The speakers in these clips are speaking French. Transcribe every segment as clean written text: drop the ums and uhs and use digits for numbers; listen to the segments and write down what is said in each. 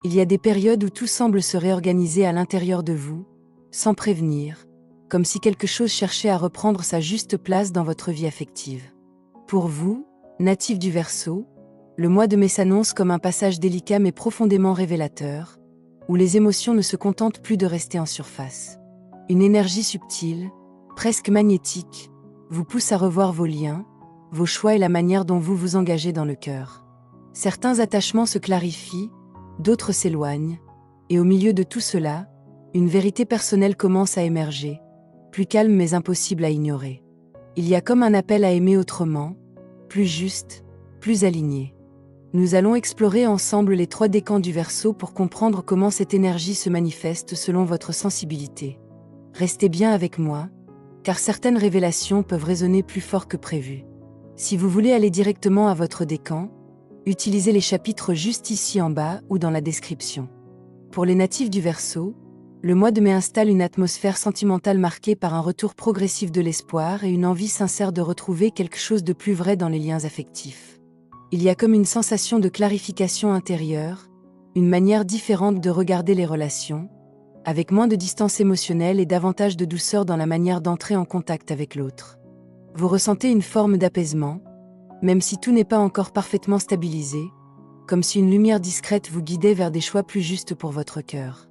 Il y a des périodes où tout semble se réorganiser à l'intérieur de vous, sans prévenir, comme si quelque chose cherchait à reprendre sa juste place dans votre vie affective. Pour vous, natif du Verseau, le mois de mai s'annonce comme un passage délicat mais profondément révélateur, où les émotions ne se contentent plus de rester en surface. Une énergie subtile, presque magnétique, vous pousse à revoir vos liens, vos choix et la manière dont vous vous engagez dans le cœur. Certains attachements se clarifient, d'autres s'éloignent, et au milieu de tout cela, une vérité personnelle commence à émerger, plus calme mais impossible à ignorer. Il y a comme un appel à aimer autrement, plus juste, plus aligné. Nous allons explorer ensemble les 3 décans du Verseau pour comprendre comment cette énergie se manifeste selon votre sensibilité. Restez bien avec moi, car certaines révélations peuvent résonner plus fort que prévu. Si vous voulez aller directement à votre décan, utilisez les chapitres juste ici en bas ou dans la description. Pour les natifs du Verseau, le mois de mai installe une atmosphère sentimentale marquée par un retour progressif de l'espoir et une envie sincère de retrouver quelque chose de plus vrai dans les liens affectifs. Il y a comme une sensation de clarification intérieure, une manière différente de regarder les relations, avec moins de distance émotionnelle et davantage de douceur dans la manière d'entrer en contact avec l'autre. Vous ressentez une forme d'apaisement, même si tout n'est pas encore parfaitement stabilisé, comme si une lumière discrète vous guidait vers des choix plus justes pour votre cœur.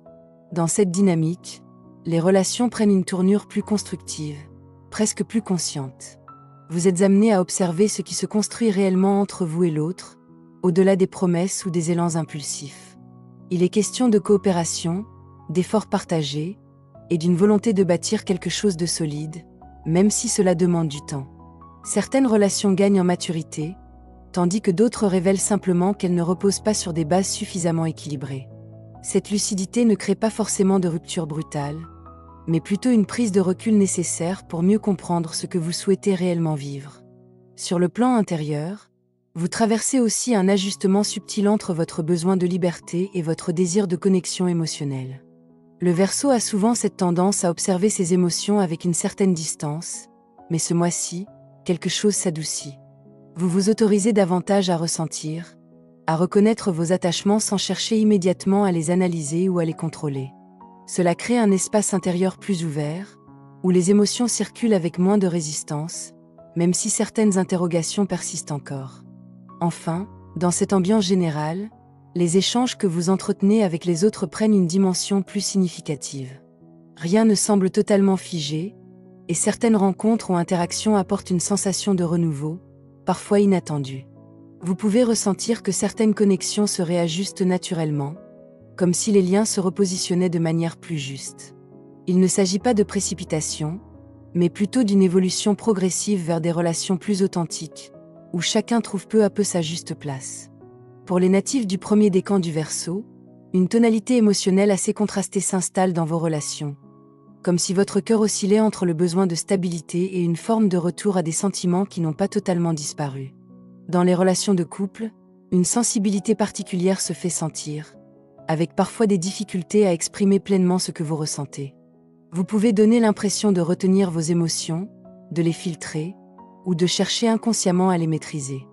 Dans cette dynamique, les relations prennent une tournure plus constructive, presque plus consciente. Vous êtes amené à observer ce qui se construit réellement entre vous et l'autre, au-delà des promesses ou des élans impulsifs. Il est question de coopération, d'efforts partagés, et d'une volonté de bâtir quelque chose de solide, même si cela demande du temps. Certaines relations gagnent en maturité, tandis que d'autres révèlent simplement qu'elles ne reposent pas sur des bases suffisamment équilibrées. Cette lucidité ne crée pas forcément de rupture brutale, mais plutôt une prise de recul nécessaire pour mieux comprendre ce que vous souhaitez réellement vivre. Sur le plan intérieur, vous traversez aussi un ajustement subtil entre votre besoin de liberté et votre désir de connexion émotionnelle. Le Verseau a souvent cette tendance à observer ses émotions avec une certaine distance, mais ce mois-ci, quelque chose s'adoucit. Vous vous autorisez davantage à ressentir, à reconnaître vos attachements sans chercher immédiatement à les analyser ou à les contrôler. Cela crée un espace intérieur plus ouvert, où les émotions circulent avec moins de résistance, même si certaines interrogations persistent encore. Enfin, dans cette ambiance générale, les échanges que vous entretenez avec les autres prennent une dimension plus significative. Rien ne semble totalement figé, et certaines rencontres ou interactions apportent une sensation de renouveau, parfois inattendue. Vous pouvez ressentir que certaines connexions se réajustent naturellement, comme si les liens se repositionnaient de manière plus juste. Il ne s'agit pas de précipitation, mais plutôt d'une évolution progressive vers des relations plus authentiques, où chacun trouve peu à peu sa juste place. Pour les natifs du premier décan du Verseau, une tonalité émotionnelle assez contrastée s'installe dans vos relations, comme si votre cœur oscillait entre le besoin de stabilité et une forme de retour à des sentiments qui n'ont pas totalement disparu. Dans les relations de couple, une sensibilité particulière se fait sentir, avec parfois des difficultés à exprimer pleinement ce que vous ressentez. Vous pouvez donner l'impression de retenir vos émotions, de les filtrer, ou de chercher inconsciemment à les maîtriser.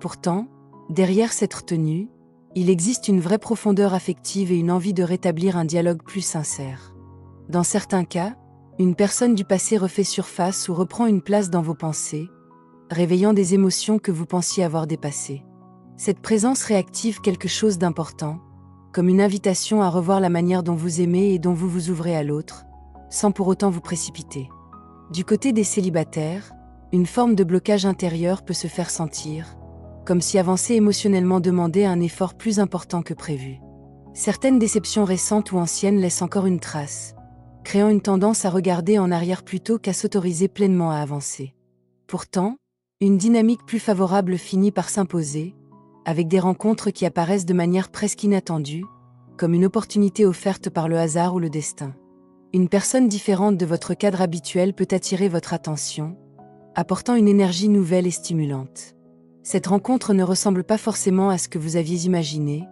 Pourtant, derrière cette retenue, il existe une vraie profondeur affective et une envie de rétablir un dialogue plus sincère. Dans certains cas, une personne du passé refait surface ou reprend une place dans vos pensées, réveillant des émotions que vous pensiez avoir dépassées. Cette présence réactive quelque chose d'important, comme une invitation à revoir la manière dont vous aimez et dont vous vous ouvrez à l'autre, sans pour autant vous précipiter. Du côté des célibataires, une forme de blocage intérieur peut se faire sentir, comme si avancer émotionnellement demandait un effort plus important que prévu. Certaines déceptions récentes ou anciennes laissent encore une trace, créant une tendance à regarder en arrière plutôt qu'à s'autoriser pleinement à avancer. Pourtant, une dynamique plus favorable finit par s'imposer, avec des rencontres qui apparaissent de manière presque inattendue, comme une opportunité offerte par le hasard ou le destin. Une personne différente de votre cadre habituel peut attirer votre attention, apportant une énergie nouvelle et stimulante. Cette rencontre ne ressemble pas forcément à ce que vous aviez imaginé,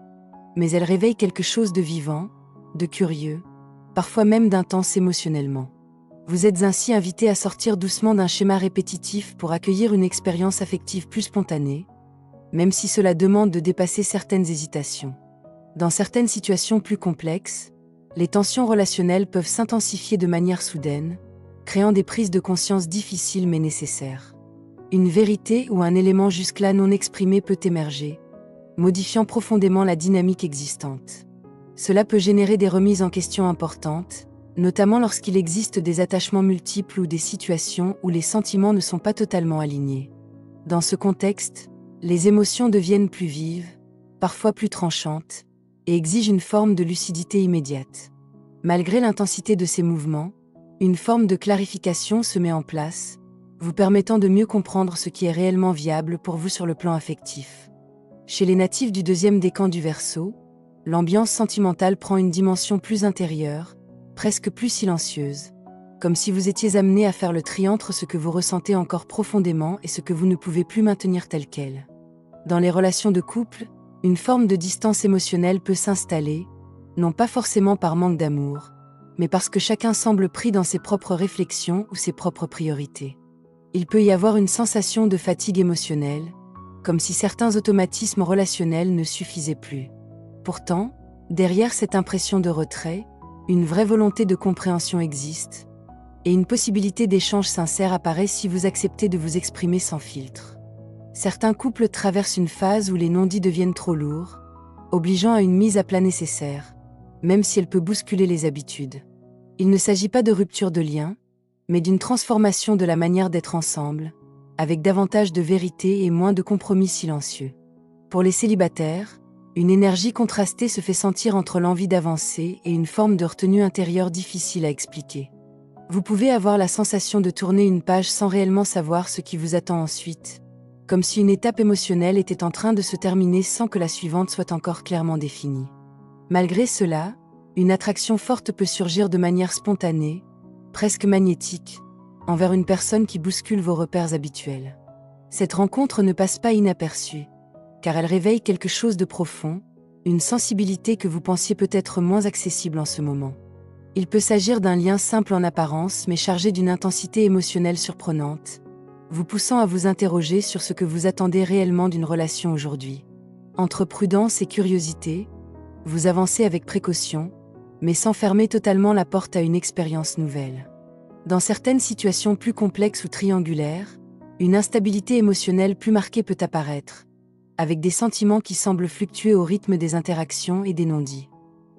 mais elle réveille quelque chose de vivant, de curieux, parfois même d'intense émotionnellement. Vous êtes ainsi invité à sortir doucement d'un schéma répétitif pour accueillir une expérience affective plus spontanée, même si cela demande de dépasser certaines hésitations. Dans certaines situations plus complexes, les tensions relationnelles peuvent s'intensifier de manière soudaine, créant des prises de conscience difficiles mais nécessaires. Une vérité ou un élément jusque-là non exprimé peut émerger, modifiant profondément la dynamique existante. Cela peut générer des remises en question importantes, notamment lorsqu'il existe des attachements multiples ou des situations où les sentiments ne sont pas totalement alignés. Dans ce contexte, les émotions deviennent plus vives, parfois plus tranchantes, et exigent une forme de lucidité immédiate. Malgré l'intensité de ces mouvements, une forme de clarification se met en place, vous permettant de mieux comprendre ce qui est réellement viable pour vous sur le plan affectif. Chez les natifs du deuxième décan du Verseau, l'ambiance sentimentale prend une dimension plus intérieure, presque plus silencieuse, comme si vous étiez amené à faire le tri entre ce que vous ressentez encore profondément et ce que vous ne pouvez plus maintenir tel quel. Dans les relations de couple, une forme de distance émotionnelle peut s'installer, non pas forcément par manque d'amour, mais parce que chacun semble pris dans ses propres réflexions ou ses propres priorités. Il peut y avoir une sensation de fatigue émotionnelle, comme si certains automatismes relationnels ne suffisaient plus. Pourtant, derrière cette impression de retrait, une vraie volonté de compréhension existe, et une possibilité d'échange sincère apparaît si vous acceptez de vous exprimer sans filtre. Certains couples traversent une phase où les non-dits deviennent trop lourds, obligeant à une mise à plat nécessaire, même si elle peut bousculer les habitudes. Il ne s'agit pas de rupture de lien, mais d'une transformation de la manière d'être ensemble, avec davantage de vérité et moins de compromis silencieux. Pour les célibataires, une énergie contrastée se fait sentir entre l'envie d'avancer et une forme de retenue intérieure difficile à expliquer. Vous pouvez avoir la sensation de tourner une page sans réellement savoir ce qui vous attend ensuite, comme si une étape émotionnelle était en train de se terminer sans que la suivante soit encore clairement définie. Malgré cela, une attraction forte peut surgir de manière spontanée, presque magnétique, envers une personne qui bouscule vos repères habituels. Cette rencontre ne passe pas inaperçue, car elle réveille quelque chose de profond, une sensibilité que vous pensiez peut-être moins accessible en ce moment. Il peut s'agir d'un lien simple en apparence mais chargé d'une intensité émotionnelle surprenante, vous poussant à vous interroger sur ce que vous attendez réellement d'une relation aujourd'hui. Entre prudence et curiosité, vous avancez avec précaution, mais sans fermer totalement la porte à une expérience nouvelle. Dans certaines situations plus complexes ou triangulaires, une instabilité émotionnelle plus marquée peut apparaître, avec des sentiments qui semblent fluctuer au rythme des interactions et des non-dits.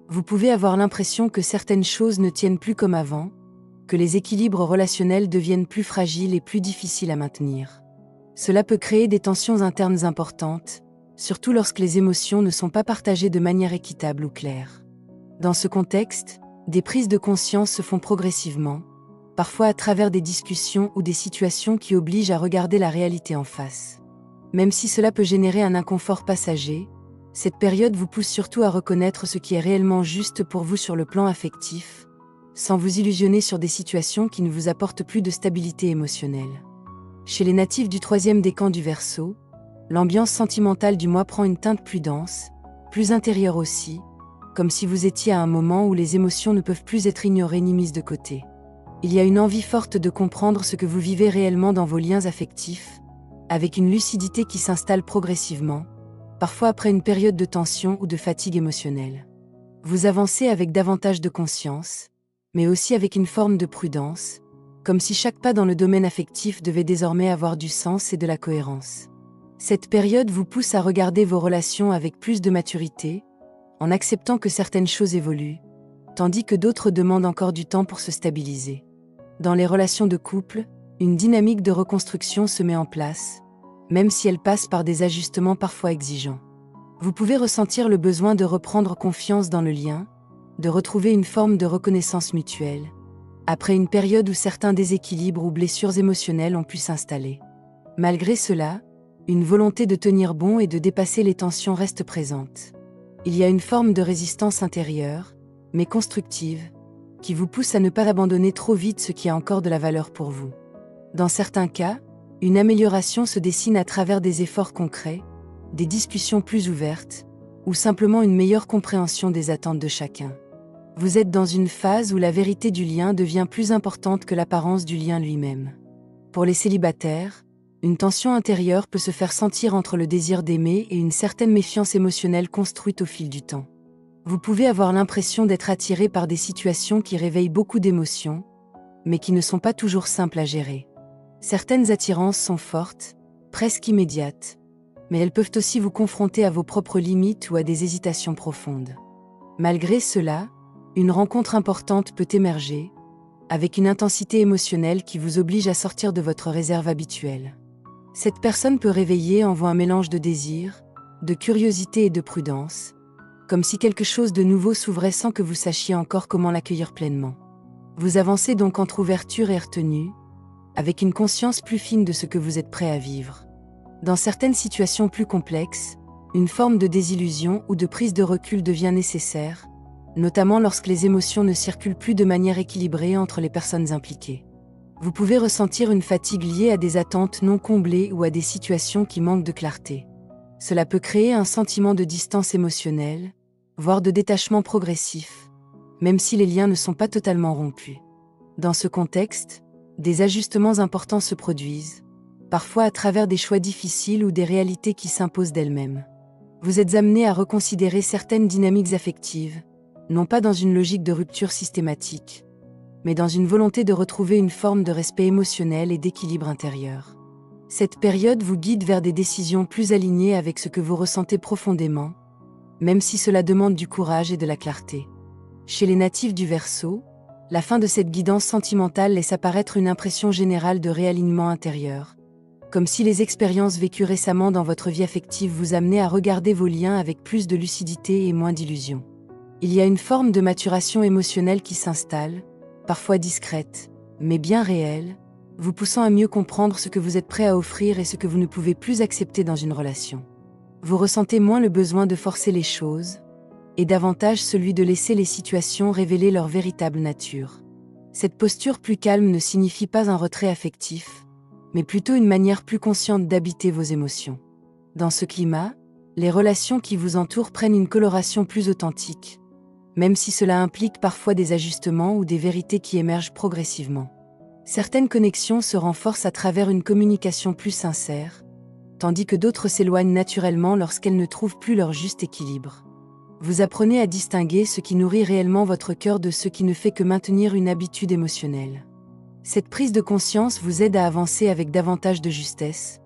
Vous pouvez avoir l'impression que certaines choses ne tiennent plus comme avant, que les équilibres relationnels deviennent plus fragiles et plus difficiles à maintenir. Cela peut créer des tensions internes importantes, surtout lorsque les émotions ne sont pas partagées de manière équitable ou claire. Dans ce contexte, des prises de conscience se font progressivement, parfois à travers des discussions ou des situations qui obligent à regarder la réalité en face. Même si cela peut générer un inconfort passager, cette période vous pousse surtout à reconnaître ce qui est réellement juste pour vous sur le plan affectif, sans vous illusionner sur des situations qui ne vous apportent plus de stabilité émotionnelle. Chez les natifs du troisième décan du Verseau, l'ambiance sentimentale du mois prend une teinte plus dense, plus intérieure aussi, comme si vous étiez à un moment où les émotions ne peuvent plus être ignorées ni mises de côté. Il y a une envie forte de comprendre ce que vous vivez réellement dans vos liens affectifs, avec une lucidité qui s'installe progressivement, parfois après une période de tension ou de fatigue émotionnelle. Vous avancez avec davantage de conscience, mais aussi avec une forme de prudence, comme si chaque pas dans le domaine affectif devait désormais avoir du sens et de la cohérence. Cette période vous pousse à regarder vos relations avec plus de maturité, en acceptant que certaines choses évoluent, tandis que d'autres demandent encore du temps pour se stabiliser. Dans les relations de couple, une dynamique de reconstruction se met en place, même si elle passe par des ajustements parfois exigeants. Vous pouvez ressentir le besoin de reprendre confiance dans le lien, de retrouver une forme de reconnaissance mutuelle, après une période où certains déséquilibres ou blessures émotionnelles ont pu s'installer. Malgré cela, une volonté de tenir bon et de dépasser les tensions reste présente. Il y a une forme de résistance intérieure, mais constructive, qui vous pousse à ne pas abandonner trop vite ce qui a encore de la valeur pour vous. Dans certains cas, une amélioration se dessine à travers des efforts concrets, des discussions plus ouvertes, ou simplement une meilleure compréhension des attentes de chacun. Vous êtes dans une phase où la vérité du lien devient plus importante que l'apparence du lien lui-même. Pour les célibataires, une tension intérieure peut se faire sentir entre le désir d'aimer et une certaine méfiance émotionnelle construite au fil du temps. Vous pouvez avoir l'impression d'être attiré par des situations qui réveillent beaucoup d'émotions, mais qui ne sont pas toujours simples à gérer. Certaines attirances sont fortes, presque immédiates, mais elles peuvent aussi vous confronter à vos propres limites ou à des hésitations profondes. Malgré cela, une rencontre importante peut émerger, avec une intensité émotionnelle qui vous oblige à sortir de votre réserve habituelle. Cette personne peut réveiller en vous un mélange de désir, de curiosité et de prudence, comme si quelque chose de nouveau s'ouvrait sans que vous sachiez encore comment l'accueillir pleinement. Vous avancez donc entre ouverture et retenue, avec une conscience plus fine de ce que vous êtes prêt à vivre. Dans certaines situations plus complexes, une forme de désillusion ou de prise de recul devient nécessaire, notamment lorsque les émotions ne circulent plus de manière équilibrée entre les personnes impliquées. Vous pouvez ressentir une fatigue liée à des attentes non comblées ou à des situations qui manquent de clarté. Cela peut créer un sentiment de distance émotionnelle, voire de détachement progressif, même si les liens ne sont pas totalement rompus. Dans ce contexte, des ajustements importants se produisent, parfois à travers des choix difficiles ou des réalités qui s'imposent d'elles-mêmes. Vous êtes amené à reconsidérer certaines dynamiques affectives, non pas dans une logique de rupture systématique, mais dans une volonté de retrouver une forme de respect émotionnel et d'équilibre intérieur. Cette période vous guide vers des décisions plus alignées avec ce que vous ressentez profondément, même si cela demande du courage et de la clarté. Chez les natifs du Verseau, la fin de cette guidance sentimentale laisse apparaître une impression générale de réalignement intérieur, comme si les expériences vécues récemment dans votre vie affective vous amenaient à regarder vos liens avec plus de lucidité et moins d'illusions. Il y a une forme de maturation émotionnelle qui s'installe, parfois discrète, mais bien réelle, vous poussant à mieux comprendre ce que vous êtes prêt à offrir et ce que vous ne pouvez plus accepter dans une relation. Vous ressentez moins le besoin de forcer les choses, et davantage celui de laisser les situations révéler leur véritable nature. Cette posture plus calme ne signifie pas un retrait affectif, mais plutôt une manière plus consciente d'habiter vos émotions. Dans ce climat, les relations qui vous entourent prennent une coloration plus authentique, même si cela implique parfois des ajustements ou des vérités qui émergent progressivement. Certaines connexions se renforcent à travers une communication plus sincère, tandis que d'autres s'éloignent naturellement lorsqu'elles ne trouvent plus leur juste équilibre. Vous apprenez à distinguer ce qui nourrit réellement votre cœur de ce qui ne fait que maintenir une habitude émotionnelle. Cette prise de conscience vous aide à avancer avec davantage de justesse,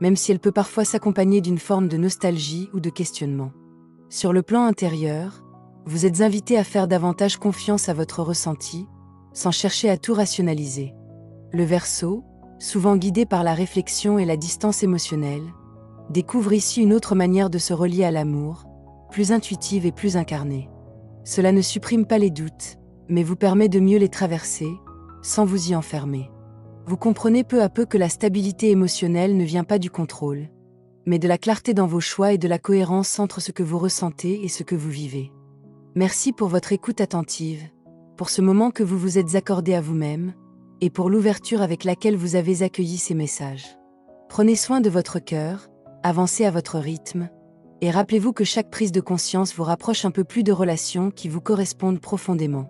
même si elle peut parfois s'accompagner d'une forme de nostalgie ou de questionnement. Sur le plan intérieur, vous êtes invité à faire davantage confiance à votre ressenti, sans chercher à tout rationaliser. Le Verseau, souvent guidé par la réflexion et la distance émotionnelle, découvre ici une autre manière de se relier à l'amour, plus intuitive et plus incarnée. Cela ne supprime pas les doutes, mais vous permet de mieux les traverser, sans vous y enfermer. Vous comprenez peu à peu que la stabilité émotionnelle ne vient pas du contrôle, mais de la clarté dans vos choix et de la cohérence entre ce que vous ressentez et ce que vous vivez. Merci pour votre écoute attentive, pour ce moment que vous vous êtes accordé à vous-même, et pour l'ouverture avec laquelle vous avez accueilli ces messages. Prenez soin de votre cœur, avancez à votre rythme, et rappelez-vous que chaque prise de conscience vous rapproche un peu plus de relations qui vous correspondent profondément.